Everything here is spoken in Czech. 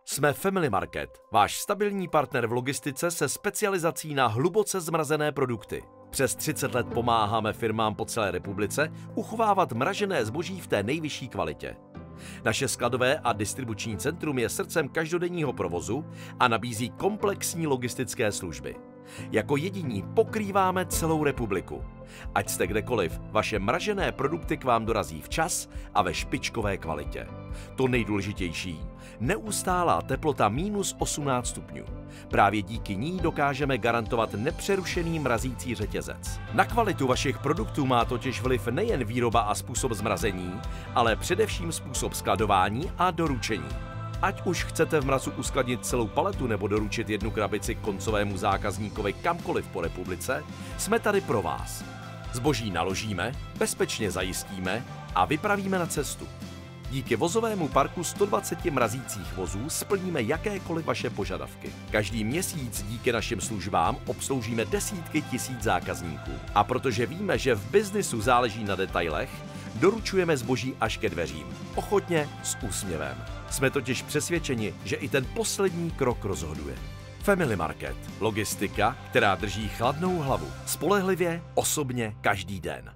Jsme Family Market, váš stabilní partner v logistice se specializací na hluboce zmrazené produkty. Přes 30 let pomáháme firmám po celé republice uchovávat mražené zboží v té nejvyšší kvalitě. Naše skladové a distribuční centrum je srdcem každodenního provozu a nabízí komplexní logistické služby. Jako jediní pokrýváme celou republiku. Ať jste kdekoliv, vaše mražené produkty k vám dorazí včas a ve špičkové kvalitě. To nejdůležitější, neustálá teplota minus 18 stupňů. Právě díky ní dokážeme garantovat nepřerušený mrazící řetězec. Na kvalitu vašich produktů má totiž vliv nejen výroba a způsob zmrazení, ale především způsob skladování a doručení. Ať už chcete v mrazu uskladnit celou paletu nebo doručit jednu krabici koncovému zákazníkovi kamkoliv po republice, jsme tady pro vás. Zboží naložíme, bezpečně zajistíme a vypravíme na cestu. Díky vozovému parku 120 mrazících vozů splníme jakékoliv vaše požadavky. Každý měsíc díky našim službám obsloužíme desítky tisíc zákazníků. A protože víme, že v biznisu záleží na detailech, doručujeme zboží až ke dveřím. Ochotně, s úsměvem. Jsme totiž přesvědčeni, že i ten poslední krok rozhoduje. Family Market. Logistika, která drží chladnou hlavu. Spolehlivě, osobně, každý den.